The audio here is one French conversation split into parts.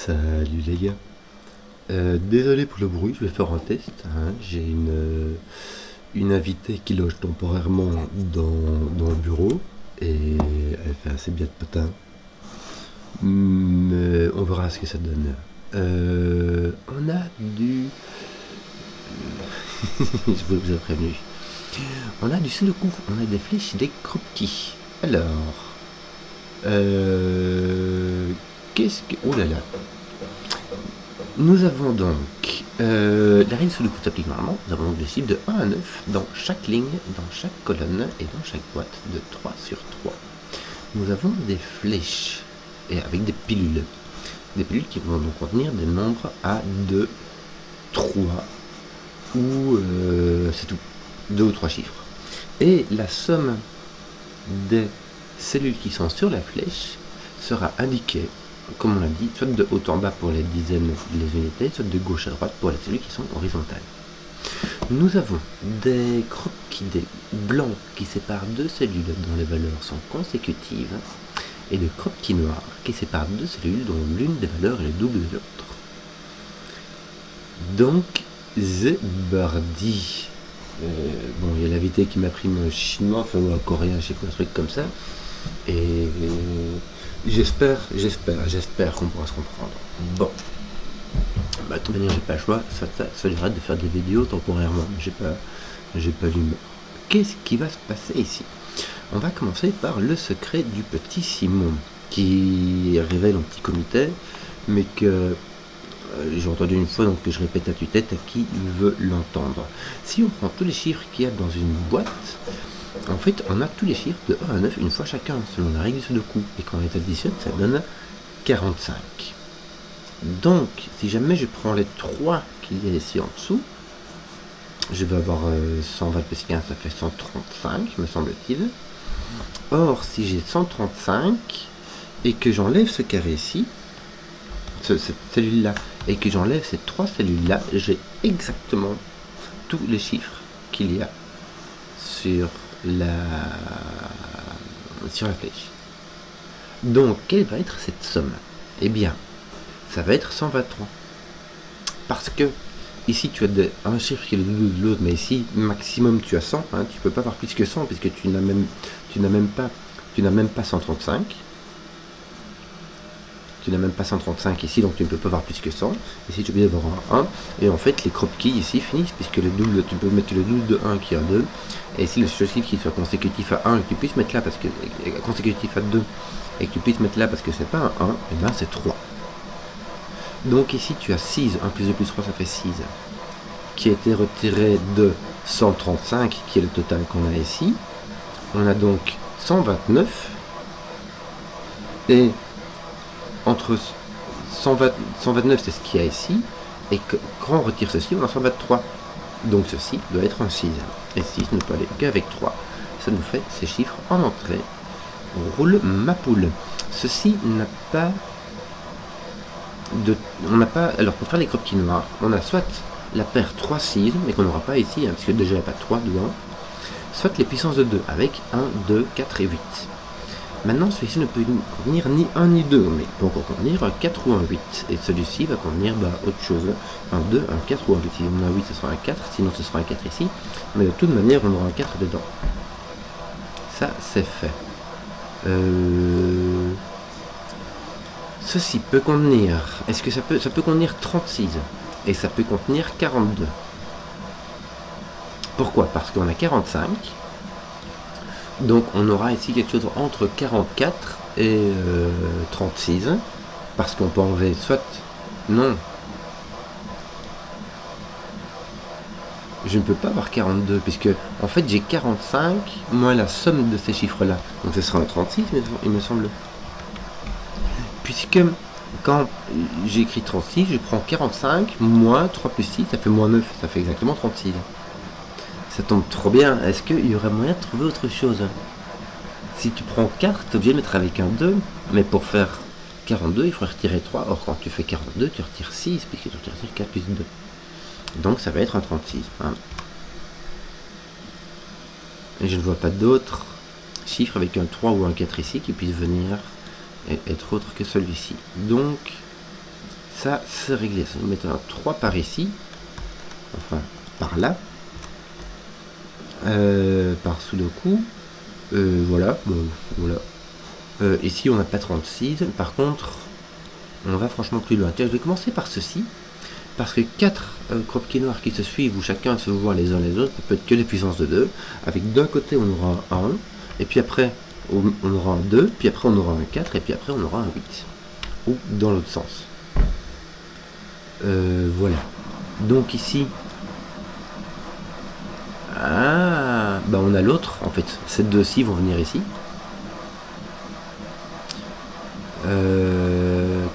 Salut les gars. Désolé pour le bruit, je vais faire un test, hein. J'ai une invitée qui loge temporairement dans le bureau et elle fait assez bien de potin. Mais on verra ce que ça donne. On a du... je vous ai prévenu. On a du sudoku, on a des flèches, des croquis. Alors... qu'est-ce que... Oh là là. Nous avons donc la règle sudoku s'applique normalement. Nous avons donc des chiffres de 1 à 9 dans chaque ligne, dans chaque colonne et dans chaque boîte de 3 sur 3. Nous avons des flèches et avec des pilules. Des pilules qui vont donc contenir des nombres A, 2, 3 ou c'est tout. 2 ou 3 chiffres. Et la somme des cellules qui sont sur la flèche sera indiquée, comme on l'a dit, soit de haut en bas pour les dizaines, les unités, soit de gauche à droite pour les cellules qui sont horizontales. Nous avons des croquis blancs qui séparent deux cellules dont les valeurs sont consécutives et des croquis noirs qui séparent deux cellules dont l'une des valeurs est le double de l'autre. Donc, Zebardi. Bon, il y a l'invité qui m'a pris mon chinois, enfin ou un coréen, je sais pas, un truc comme ça. Et j'espère qu'on pourra se comprendre. Bon. Bah, de toute manière, j'ai pas le choix. Ça lui arrête de faire des vidéos temporairement. Mais j'ai pas l'humeur. Qu'est-ce qui va se passer ici? On va commencer par le secret du petit Simon, qui révèle en petit comité, mais que j'ai entendu une fois, donc que je répète à tue-tête à qui veut l'entendre. Si on prend tous les chiffres qu'il y a dans une boîte, en fait, on a tous les chiffres de 1 à 9 une fois chacun, selon la règle du sudoku. Et quand on les additionne, ça donne 45. Donc, si jamais je prends les 3 qu'il y a ici en dessous, je vais avoir 120 plus 15, ça fait 135, me semble-t-il. Or, si j'ai 135 et que j'enlève ce carré ici, cette cellule-là, et que j'enlève ces 3 cellules-là, j'ai exactement tous les chiffres qu'il y a sur la flèche. Donc, quelle va être cette somme? Eh bien, ça va être 123. Parce que, ici, tu as un chiffre qui est le double de l'autre, mais ici, maximum, tu as 100. Hein, tu ne peux pas avoir plus que 100, puisque tu n'as même pas 135. Tu n'as même pas 135 ici, donc tu ne peux pas avoir plus que 100. Ici, tu peux avoir un 1. Et en fait, les croquis ici finissent, puisque le double, tu peux mettre le double de 1 qui est un 2. Et ici, le seul chiffre qui soit consécutif à 1 et que tu puisses mettre là, parce que consécutif à 2, et que tu puisses mettre là parce que c'est pas un 1, et bien c'est 3. Donc ici, tu as 6. 1 plus 2 plus 3, ça fait 6. Qui a été retiré de 135, qui est le total qu'on a ici. On a donc 129. Et entre 129, c'est ce qu'il y a ici, et quand on retire ceci, on a 123. Donc ceci doit être un 6. Et 6 ne peut aller qu'avec 3. Ça nous fait ces chiffres en entrée. On roule ma poule. Ceci n'a pas de... Alors pour faire les croquis noirs, on a soit la paire 3, 6, mais qu'on n'aura pas ici, hein, parce que déjà il n'y a pas 3 dedans, soit les puissances de 2, avec 1, 2, 4 et 8. Maintenant, celui-ci ne peut contenir ni 1 ni 2, mais il peut encore contenir un 4 ou un 8. Et celui-ci va contenir autre chose, un 2, un 4 ou un 8. Si on a un 8, ce sera un 4, sinon ce sera un 4 ici. Mais de toute manière, on aura un 4 dedans. Ça, c'est fait. Ceci peut contenir... Est-ce que ça peut contenir 36 et ça peut contenir 42. Pourquoi? Parce qu'on a 45. Donc on aura ici quelque chose entre 44 et 36, parce qu'on peut enlever soit... Non. Je ne peux pas avoir 42, puisque en fait j'ai 45 moins la somme de ces chiffres-là. Donc ce sera un 36, il me semble. Puisque quand j'écris 36, je prends 45 moins 3 plus 6, ça fait moins 9, ça fait exactement 36. Ça tombe trop bien. Est-ce qu'il y aurait moyen de trouver autre chose? Si tu prends 4, tu es obligé de mettre avec un 2, mais pour faire 42, il faudrait retirer 3. Or, quand tu fais 42, tu retires 6, puisque tu retires 4 plus 2. Donc, ça va être un 36. Hein. Et je ne vois pas d'autres chiffres avec un 3 ou un 4 ici qui puissent venir être autre que celui-ci. Donc, Ça, c'est réglé. Ça va mettre un 3 par ici. Enfin, par là. Par Sudoku. Voilà. Bon, voilà. Ici, on n'a pas 36. Par contre, on va franchement plus loin. Tiens, je vais commencer par ceci. Parce que 4 croquis noirs qui se suivent, où chacun se voit les uns les autres, ça peut être que des puissances de 2. Avec d'un côté, on aura un 1. Et puis après, on aura un 2. Puis après, on aura un 4. Et puis après, on aura un 8. Ou dans l'autre sens. Voilà. Donc ici... Ah, bah on a l'autre, en fait. Ces deux-ci vont venir ici.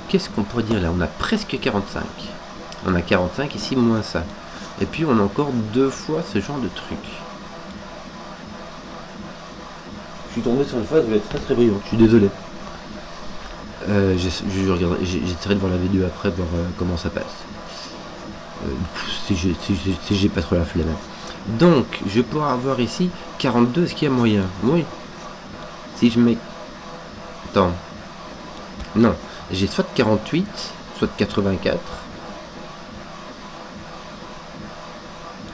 Qu'est-ce qu'on pourrait dire là? On a presque 45. On a 45 ici, moins ça. Et puis on a encore 2 fois ce genre de truc. Je suis tombé sur une phase, je vais être très très brillant. Je suis désolé. J'essaierai de voir la vidéo après, voir comment ça passe. Si j'ai pas trop la flemme. Donc, je vais pouvoir avoir ici 42, est-ce qu'il y a moyen? Oui. Si je mets... Attends. Non. J'ai soit 48, soit 84,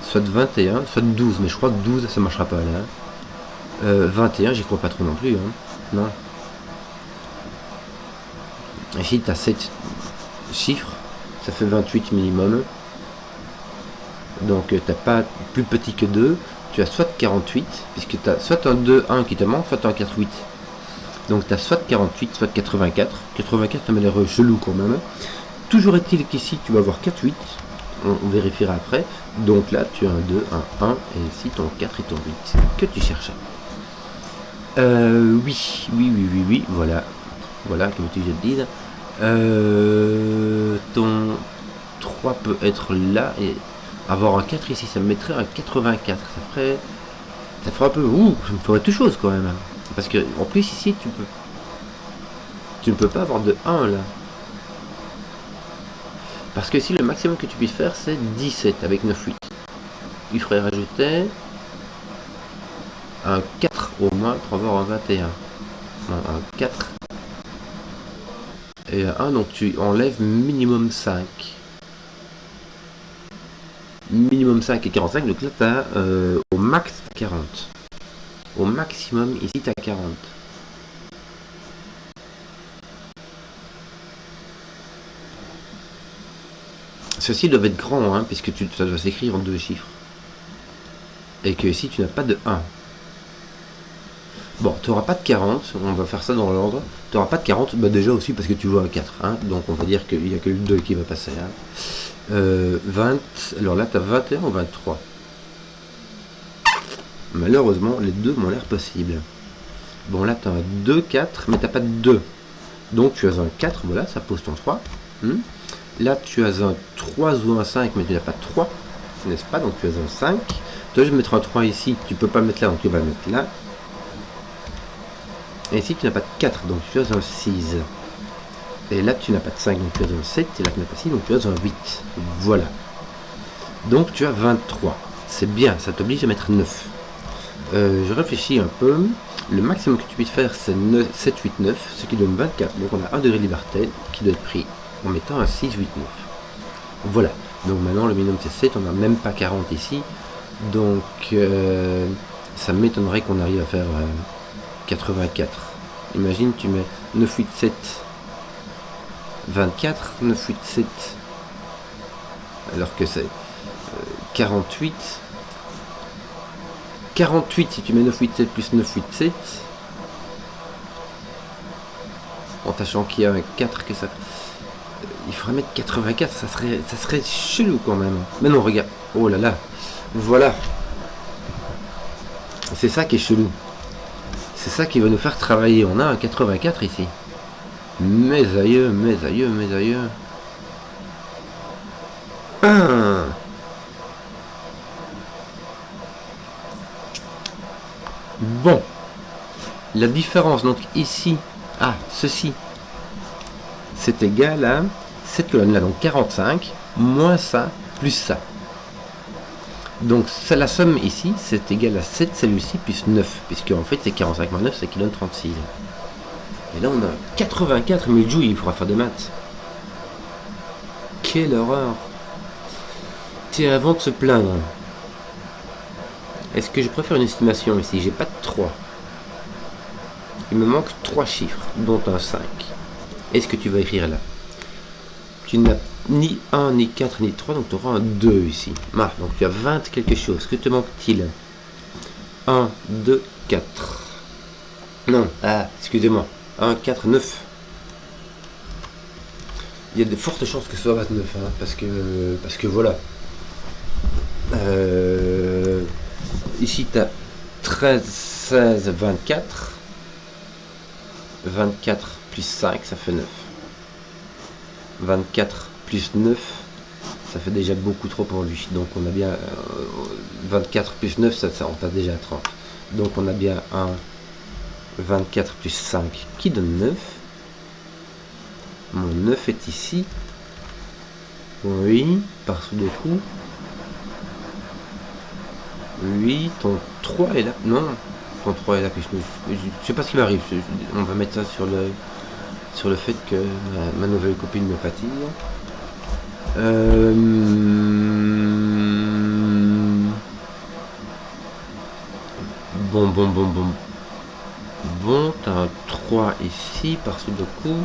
soit 21, soit 12. Mais je crois que 12, ça marchera pas là. 21, j'y crois pas trop non plus. Hein. Non. Ici, tu as 7 chiffres. Ça fait 28 minimum. Donc, t'as pas plus petit que 2. Tu as soit 48, puisque tu as soit un 2, 1 qui te manque, soit un 4, 8. Donc, tu as soit 48, soit 84. 84, ça m'a l'air chelou quand même. Toujours est-il qu'ici, tu vas avoir 4, 8. On vérifiera après. Donc là, tu as un 2, un 1, et ici, ton 4 et ton 8 que tu cherchais. Oui, voilà. Voilà, comme tu viens de dire. Ton 3 peut être là, et avoir un 4 ici, ça me mettrait un 84. Ça ferait un peu... Ouh, ça me ferait toute chose quand même. Parce que, en plus, ici, tu ne peux pas avoir de 1 là. Parce que ici, le maximum que tu puisses faire, c'est 17 avec 9, 8. Il faudrait rajouter un 4 au moins pour avoir un 21. Non, un 4. Et un 1, donc tu enlèves minimum 5. Minimum 5 et 45, donc là tu as au max 40. Au maximum, ici tu as 40. Ceci doit être grand, hein, puisque ça doit s'écrire en 2 chiffres. Et que ici tu n'as pas de 1. Bon, tu n'auras pas de 40, on va faire ça dans l'ordre. Tu n'auras pas de 40, bah déjà aussi parce que tu vois un 4. Hein, donc on va dire qu'il n'y a que le 2 qui va passer. Hein. 20, alors là tu as 21 ou 23. Malheureusement, les deux m'ont l'air possibles. Bon, là tu as un 2, 4, mais tu n'as pas de 2. Donc tu as un 4, voilà, ça pose ton 3. Là tu as un 3 ou un 5, mais tu n'as pas de 3, n'est-ce pas? Donc tu as un 5. Toi je vais mettre un 3 ici, tu peux pas le mettre là, donc tu vas le mettre là. Et ici tu n'as pas de 4, donc tu as un 6. Et là tu n'as pas de 5, donc tu as un 7. Et là tu n'as pas 6, donc tu as un 8. Voilà. Donc tu as 23. C'est bien, ça t'oblige à mettre 9. Je réfléchis un peu. Le maximum que tu puisses faire c'est 7, 8, 9, ce qui donne 24. Donc on a 1 degré de liberté qui doit être pris en mettant un 6, 8, 9. Voilà. Donc maintenant le minimum c'est 7, on n'a même pas 40 ici. Donc ça m'étonnerait qu'on arrive à faire 84. Imagine tu mets 9, 8, 7, 24, 9, 8, 7, alors que c'est 48. 48 si tu mets 9, 8, 7 plus 9, 8, 7. En sachant qu'il y a un 4 que ça... Il faudrait mettre 84, ça serait chelou quand même. Mais non, regarde. Oh là là. Voilà. C'est ça qui est chelou. C'est ça qui va nous faire travailler. On a un 84 ici. Mes aïeux, mes aïeux, mes aïeux. Bon. La différence, donc ici, ceci, c'est égal à cette colonne-là, donc 45, moins ça, plus ça. Donc la somme ici, c'est égal à 7, celui-ci, plus 9, puisque en fait c'est 45 moins 9, c'est qui donne 36. Et là on a 84, mais il joue, il faudra faire des maths. quelle horreur. Tiens, avant de se plaindre, est-ce que je préfère une estimation ici? J'ai pas de 3. Il me manque 3 chiffres, dont un 5. Est-ce que tu vas écrire là? Tu n'as ni 1, ni 4, ni 3, donc tu auras un 2 ici. Ah, donc tu as 20 quelque chose. Que te manque-t-il? 1, 2, 4. Non, excusez-moi. 1, 4, 9. Il y a de fortes chances que ce soit 29, hein, parce que voilà. Ici, tu as 13, 16, 24. 24 plus 5, ça fait 9. 24 plus 9, ça fait déjà beaucoup trop pour lui. Donc on a bien 24 plus 9, ça on passe déjà à 30. Donc on a bien un 24 plus 5 qui donne 9. Mon 9 est ici. Oui, par sous des coups. Oui, ton 3 est là. Non, ton 3 est là. Je sais pas ce qui m'arrive. On va mettre ça sur le fait que ma nouvelle copine me fatigue. Bon, t'as un 3 ici, par-dessus le coup.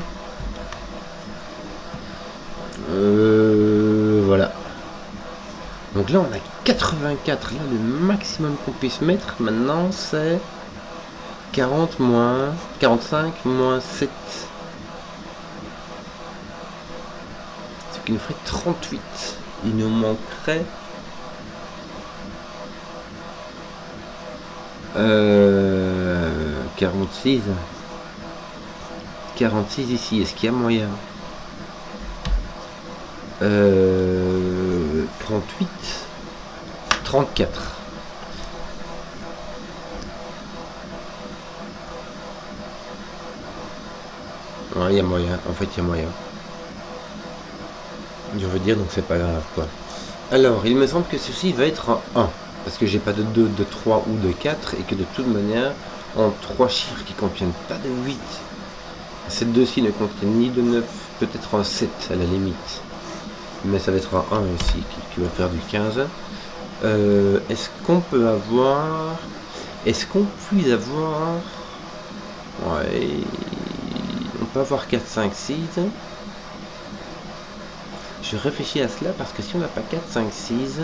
Voilà. Donc là, on a 84. Là, le maximum qu'on puisse mettre maintenant, c'est 40 moins 45 moins 7. Ce qui nous ferait 38. Il nous manquerait 46. 46 ici. Est-ce qu'il y a moyen? 38. 34. Ouais, il y a moyen. En fait, il y a moyen. Je veux dire, donc c'est pas grave, quoi. Alors, il me semble que ceci va être un 1. Parce que j'ai pas de 2, de 3 ou de 4. Et que de toute manière, en 3 chiffres qui contiennent pas de 8. Ces deux-ci ne contiennent ni de 9. Peut-être un 7 à la limite. Mais ça va être un 1 ici qui va faire du 15. Est-ce qu'on peut avoir... Est-ce qu'on puisse avoir... Ouais... On peut avoir 4, 5, 6. Je réfléchis à cela parce que si on n'a pas 4, 5, 6...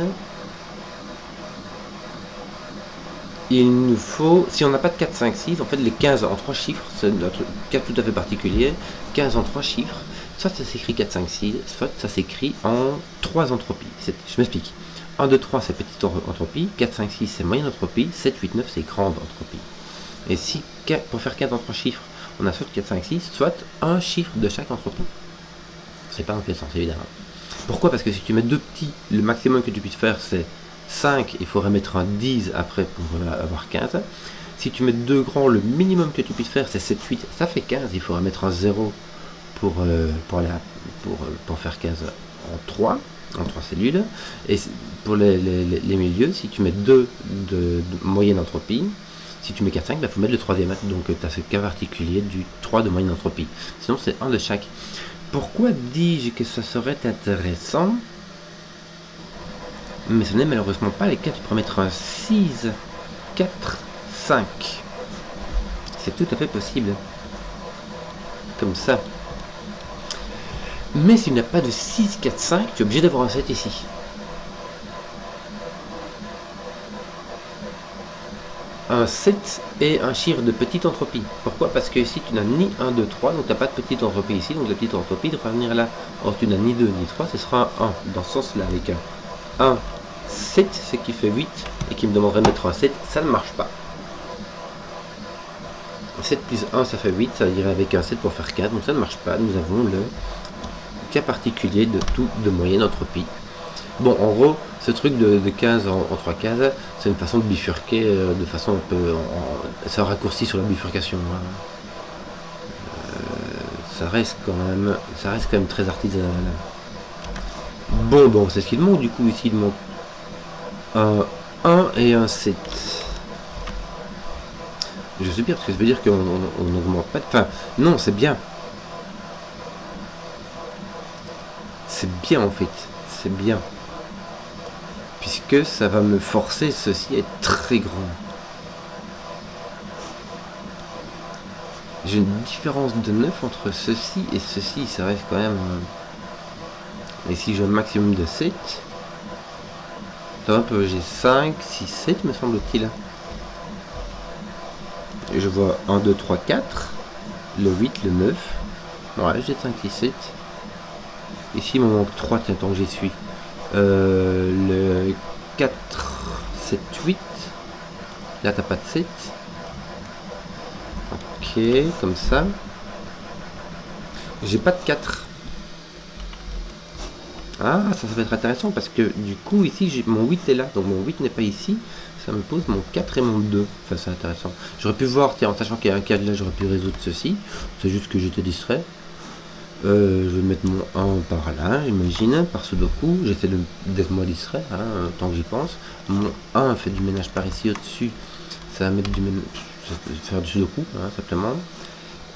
Il nous faut... Si on n'a pas de 4, 5, 6, en fait les 15 en 3 chiffres, c'est notre cas tout à fait particulier. 15 en 3 chiffres, soit ça s'écrit 4, 5, 6, soit ça s'écrit en 3 entropies. Je m'explique. 1, 2, 3 c'est petite entropie, 4, 5, 6 c'est moyenne entropie, 7, 8, 9 c'est grande entropie. Et si pour faire 4 en 3 chiffres, on a soit 4, 5, 6, soit un chiffre de chaque entropie. C'est pas dans quel sens évidemment. Pourquoi? Parce que si tu mets deux petits, le maximum que tu puisses faire c'est 5, il faudrait mettre un 10 après pour avoir 15. Si tu mets deux grands, le minimum que tu puisses faire c'est 7, 8, ça fait 15, il faudra mettre un 0 pour faire 15 en 3 cellules. Et pour les milieux, si tu mets 2 de moyenne entropie, si tu mets 4, 5, il faut mettre le troisième. Donc tu as ce cas particulier du 3 de moyenne entropie. Sinon c'est un de chaque. Pourquoi dis-je que ça serait intéressant? Mais ce n'est malheureusement pas les cas. Tu pourrais mettre un 6, 4, 5. C'est tout à fait possible. Comme ça. Mais s'il n'y a pas de 6, 4, 5, tu es obligé d'avoir un 7 ici. Un 7 est un chiffre de petite entropie. Pourquoi? Parce que ici tu n'as ni 1, 2, 3, donc tu n'as pas de petite entropie ici, donc la petite entropie devra venir là. Or tu n'as ni 2 ni 3, ce sera un 1, dans ce sens là avec un 1, 7, ce qui fait 8, et qui me demanderait de mettre un 7, ça ne marche pas. 7 plus 1 ça fait 8, ça irait avec un 7 pour faire 4, donc ça ne marche pas. Nous avons le cas particulier de tout de moyenne entropie. Bon, en gros, ce truc de 15 en 3 cases, c'est une façon de bifurquer de façon un peu... ça raccourcit sur la bifurcation. Hein. Ça reste quand même très artisanal. Bon, c'est ce qu'il manque du coup ici. Il manque un 1 et un 7. Je sais bien, parce que ça veut dire qu'on n'augmente pas... Enfin, non, c'est bien. c'est bien en fait, c'est bien. Puisque ça va me forcer ceci à être très grand. J'ai une différence de 9 entre ceci et ceci, ça reste quand même... Et si j'ai un maximum de 7, ça va un peu, j'ai 5, 6, 7 me semble-t-il. Et je vois 1, 2, 3, 4, le 8, le 9. Ouais, j'ai 5, 6, 7. Ici, il me manque 3, tiens, tant que j'y suis. Le 4, 7, 8. Là, t'as pas de 7. Ok, comme ça. J'ai pas de 4. Ah, ça va être intéressant parce que du coup, ici, mon 8 est là. Donc mon 8 n'est pas ici. Ça me pose mon 4 et mon 2. Enfin, c'est intéressant. J'aurais pu voir, tiens, en sachant qu'il y a un cadre là, j'aurais pu résoudre ceci. C'est juste que j'étais distrait. Je vais mettre mon 1 par là, imagine, par Sudoku. J'essaie d'être moins distrait, hein, tant que j'y pense. Mon 1 fait du ménage par ici au-dessus. Ça va mettre du ménage, faire du Sudoku, hein, simplement.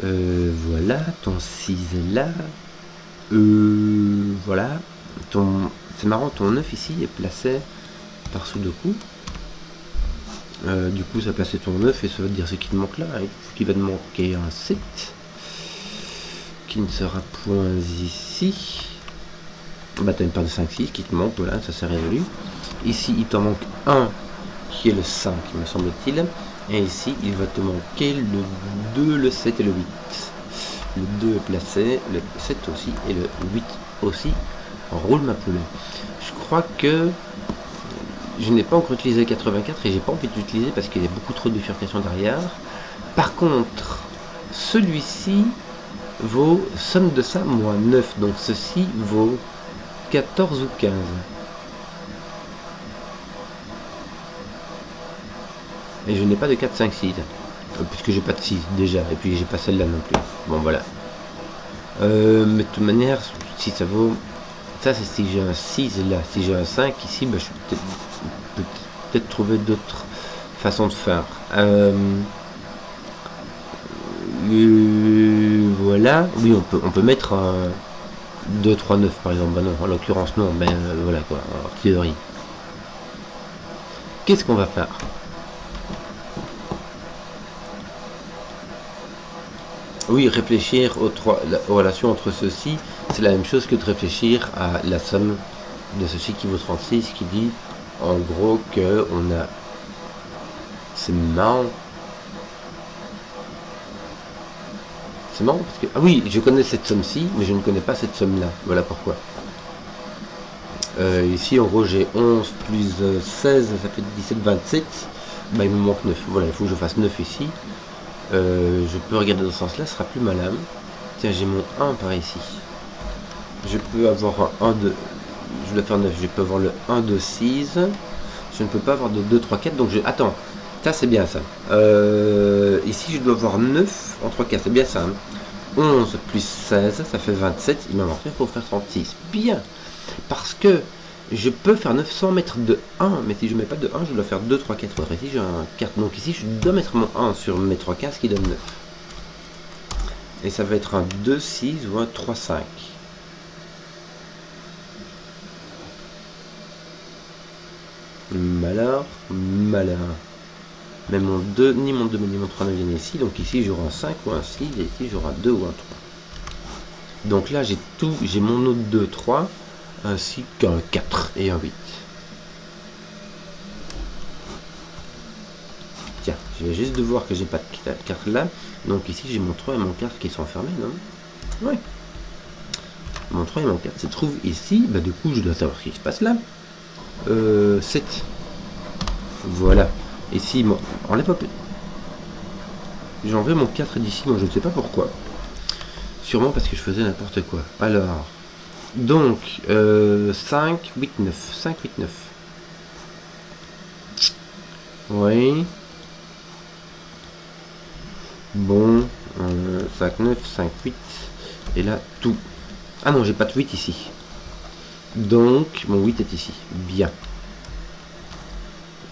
Voilà, ton 6 est là. Voilà. C'est marrant, ton 9 ici est placé par Sudoku. Du coup, ça plaçait ton 9 et ça veut dire ce qui te manque là. Il faut qu'il va te manquer un 7. Qui ne sera point ici. Bah t'as une paire de 5, 6 qui te manque, voilà, ça s'est résolu. Ici il t'en manque un qui est le 5 me semble-t-il. Et ici il va te manquer le 2, le 7 et le 8. Le 2 est placé, le 7 aussi et le 8 aussi. Roule ma poulet. Je crois que je n'ai pas encore utilisé 84 et j'ai pas envie de l'utiliser parce qu'il y a beaucoup trop de bifurcation derrière. Par contre, celui-ci vaut, somme de ça, moins 9. Donc ceci vaut 14 ou 15. Et je n'ai pas de 4, 5, 6. Puisque j'ai pas de 6 déjà. Et puis j'ai pas celle-là non plus. Bon voilà. Mais de toute manière, si ça vaut... Ça c'est si j'ai un 6 là. Si j'ai un 5 ici, bah, je peux peut-être trouver d'autres façons de faire. Voilà. Oui, on peut mettre un 2, 3, 9 par exemple. Bah non, en l'occurrence non. Mais voilà quoi, en théorie. Qu'est-ce qu'on va faire? Oui, réfléchir aux relations entre ceux-ci, c'est la même chose que de réfléchir à la somme de ceci qui vaut 36, qui dit en gros que on a... C'est marrant. C'est marrant parce que... Ah oui, je connais cette somme-ci, mais je ne connais pas cette somme-là. Voilà pourquoi. Ici, en gros, j'ai 11 plus 16, ça fait 17, 27. Bah, il me manque 9. Voilà, il faut que je fasse 9 ici. Je peux regarder dans ce sens-là, ce sera plus malin. Tiens, j'ai mon 1 par ici. Je peux avoir un 1, 2... Je dois faire 9. Je peux avoir le 1, 2, 6. Je ne peux pas avoir de 2, 3, 4. Donc, attends. Ça, c'est bien ça. Ici, je dois avoir 9 en 3 4. C'est bien ça. Hein. 11 plus 16, ça fait 27. Il m'en manque pour faire 36. Bien. Parce que je peux faire 9 sans mettre de 1. Mais si je ne mets pas de 1, je dois faire 2, 3, 4. Ici, j'ai un 4. Donc ici, je dois mettre mon 1 sur mes 3 15 qui donne 9. Et ça va être un 2, 6 ou un 3, 5. Malheur, malheur. Mais mon 2, ni mon 2, ni mon 3 ne viennent ici. Donc ici, j'aurai un 5 ou un 6. Et ici, j'aurai un 2 ou un 3. Donc là, j'ai tout. J'ai mon autre 2, 3. Ainsi qu'un 4 et un 8. Tiens, je vais juste devoir que j'ai pas de carte là. Donc ici, j'ai mon 3 et mon 4 qui sont fermés, non? Ouais. Mon 3 et mon 4 se trouvent ici. Bah, du coup, je dois savoir ce qui se passe là. 7. Voilà. Ici, bon, enlève un peu. J'ai enlevé mon 4 d'ici, moi je ne sais pas pourquoi. Sûrement parce que je faisais n'importe quoi. Alors, donc, 5, 8, 9. 5, 8, 9. Oui. Bon, 5, 9, 5, 8. Et là, tout. Ah non, j'ai pas de 8 ici. Donc, mon 8 est ici. Bien.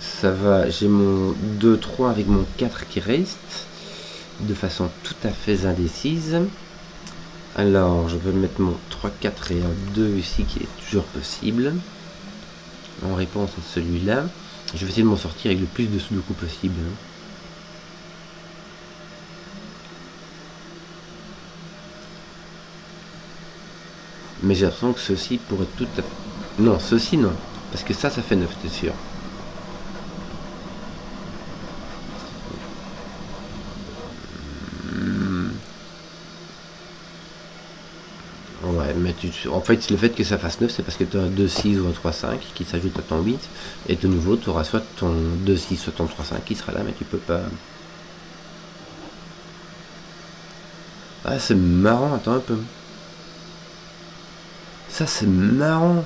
Ça va, j'ai mon 2, 3 avec mon 4 qui reste. De façon tout à fait indécise. Alors, je vais mettre mon 3, 4 et un 2 ici, qui est toujours possible. En réponse à celui-là. Je vais essayer de m'en sortir avec le plus de sudoku possible. Mais j'ai l'impression que ceci pourrait tout à fait... Non, ceci non. Parce que ça fait 9, t'es sûr. Ouais, mais en fait, le fait que ça fasse 9, c'est parce que tu as un 2-6 ou un 3-5 qui s'ajoute à ton 8. Et de nouveau, tu auras soit ton 2-6, soit ton 3-5 qui sera là, mais tu peux pas... Ah, c'est marrant, attends un peu. Ça, c'est marrant.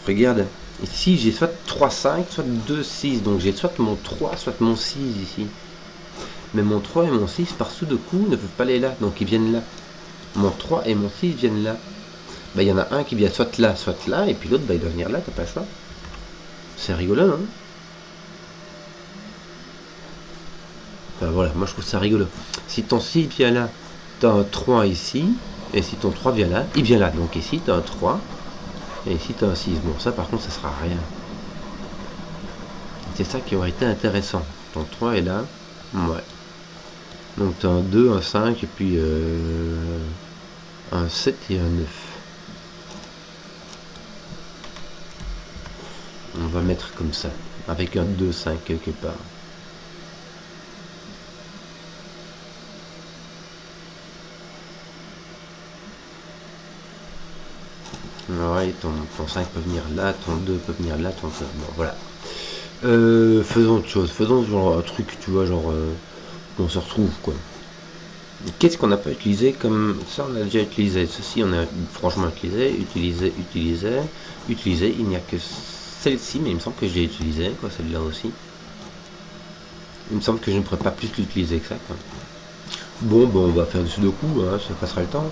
Regarde, ici, j'ai soit 3-5, soit 2-6. Donc j'ai soit mon 3, soit mon 6 ici. Mais mon 3 et mon 6, par Sudoku, ne peuvent pas aller là. Donc ils viennent là. Mon 3 et mon 6 viennent là. Bah, il y en a un qui vient soit là, et puis l'autre, bah, il doit venir là, t'as pas le choix. C'est rigolo, non? Enfin, voilà, moi je trouve ça rigolo. Si ton 6 vient là, t'as un 3 ici, et si ton 3 vient là, il vient là. Donc ici, t'as un 3, et ici, t'as un 6. Bon, ça par contre, ça sera rien. C'est ça qui aurait été intéressant. Ton 3 est là, ouais. Donc t'as un 2, un 5, et puis un 7 et un 9. On va mettre comme ça, avec un 2, 5 quelque part. Ouais, ton 5 peut venir là, ton 2 peut venir là, ton 5... Bon, voilà. Faisons autre chose. Faisons genre un truc, tu vois, genre... on se retrouve, quoi. Qu'est-ce qu'on n'a pas utilisé comme... Ça, on a déjà utilisé. Ceci, on a franchement utilisé. Il n'y a que celle-ci, mais il me semble que je l'ai utilisée, quoi, celle-là aussi. Il me semble que je ne pourrais pas plus l'utiliser que ça, quoi. Bon, on va faire du sudoku, hein, ça passera le temps.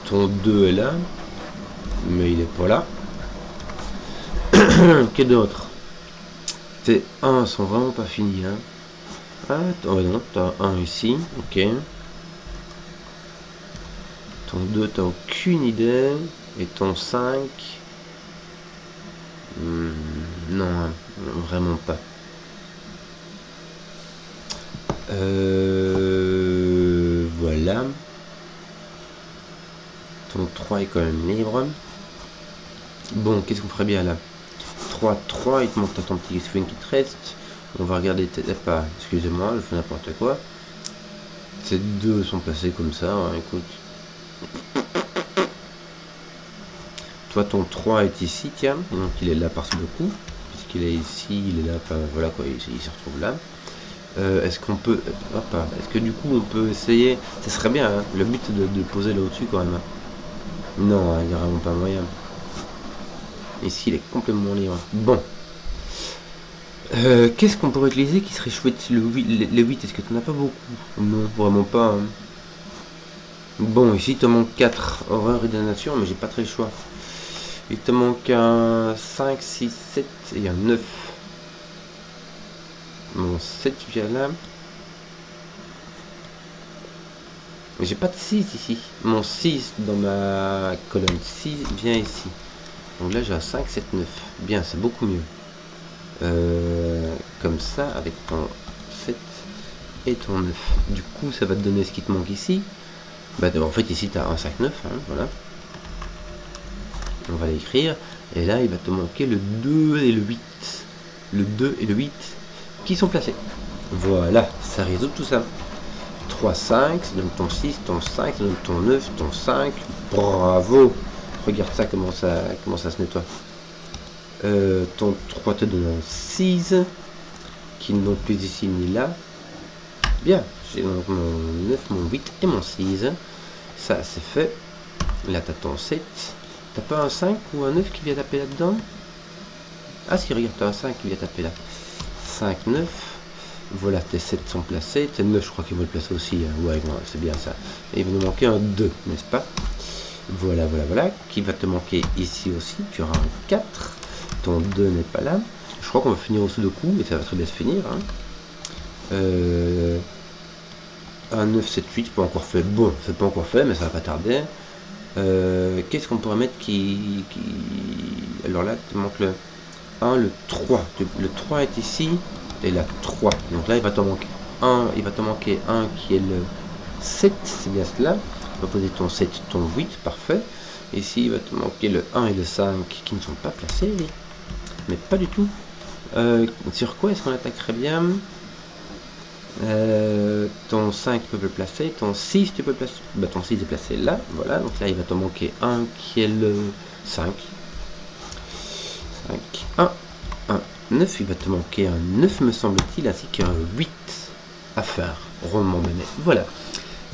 Ton 2 est là, mais il est pas là. Qu'est-ce d'autre? Tes 1 sont vraiment pas finis, hein. Ah, oh non, t'as 1 ici, ok. Ton 2, t'as aucune idée. Et ton 5... non, hein, vraiment pas. Voilà. Ton 3 est quand même libre. Bon, qu'est-ce qu'on ferait bien là? 3, 3, il te montre ton petit swing qui te reste. On va regarder pas, excusez-moi, je fais n'importe quoi. Ces deux sont placés comme ça, hein, écoute. Toi, ton 3 est ici, tiens, donc il est là par Sudoku, puisqu'il est ici, il est là, enfin voilà quoi, il se retrouve là. Est-ce qu'on peut... est-ce que du coup on peut essayer... Ça serait bien, hein, le but de poser là au-dessus quand même. Non, il n'y a vraiment pas moyen. Ici, il est complètement libre. Bon. Qu'est-ce qu'on pourrait utiliser qui serait chouette? Le 8, est-ce que tu n'en as pas beaucoup? Non, vraiment pas. Hein. Bon, ici, il te manque 4. Horreur et damnation, mais j'ai pas très le choix. Il te manque un 5, 6, 7 et un 9. Mon 7 vient là. Mais j'ai pas de 6 ici. Mon 6 dans ma colonne 6 vient ici. Donc là j'ai un 5, 7, 9. Bien, c'est beaucoup mieux. Comme ça, avec ton 7 et ton 9. Du coup, ça va te donner ce qui te manque ici. Bah, en fait, ici tu as un 5, 9. Hein, voilà. On va l'écrire. Et là, il va te manquer le 2 et le 8. Le 2 et le 8 qui sont placés. Voilà, ça résout tout ça. 3, 5, ça donne ton 6, ton 5, ça donne ton 9, ton 5. Bravo! Regarde ça, comment ça se nettoie. Ton 3 te donne un 6, qui n'est donc plus ici ni là. Bien, j'ai donc mon 9, mon 8 et mon 6. Ça, c'est fait. Là, tu as ton 7. T'as pas un 5 ou un 9 qui vient taper là-dedans? Ah si, regarde, t'as un 5 qui vient taper là. 5, 9. Voilà, tes 7 sont placés. Tes 9, je crois qu'ils vont le placer aussi. Hein. Ouais, c'est bien ça. Et il va nous manquer un 2, n'est-ce pas? Voilà, qui va te manquer ici aussi. Tu auras un 4. Ton 2 n'est pas là. Je crois qu'on va finir au Sudoku, mais ça va très bien se finir. Hein. 1, 9, 7, 8, pas encore fait. Bon, c'est pas encore fait, mais ça va pas tarder. Qu'est-ce qu'on pourrait mettre Alors là, tu manques le 1, le 3. Le 3 est ici, et la 3. Donc là, il va t'en manquer un. Il va t'en manquer un qui est le 7, c'est bien cela. On va poser ton 7, ton 8, parfait. Ici, il va te manquer le 1 et le 5 qui ne sont pas placés, mais pas du tout. Sur quoi est-ce qu'on attaquerait bien? Ton 5 tu peux le placer, ton 6 tu peux le placer, bah, ton 6 est placé là, voilà, donc là il va te manquer un qui est le 5, 1, 9, il va te manquer un 9 me semble-t-il, ainsi qu'un 8 à faire, rondement mené, voilà.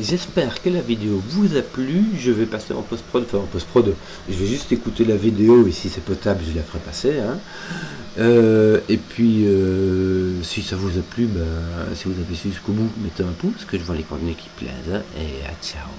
J'espère que la vidéo vous a plu. Je vais passer en post-prod, je vais juste écouter la vidéo et si c'est potable, je la ferai passer. Hein. Et puis, si ça vous a plu, si vous avez su jusqu'au bout, mettez un pouce, que je vois les contenus qui plaisent. Et ciao.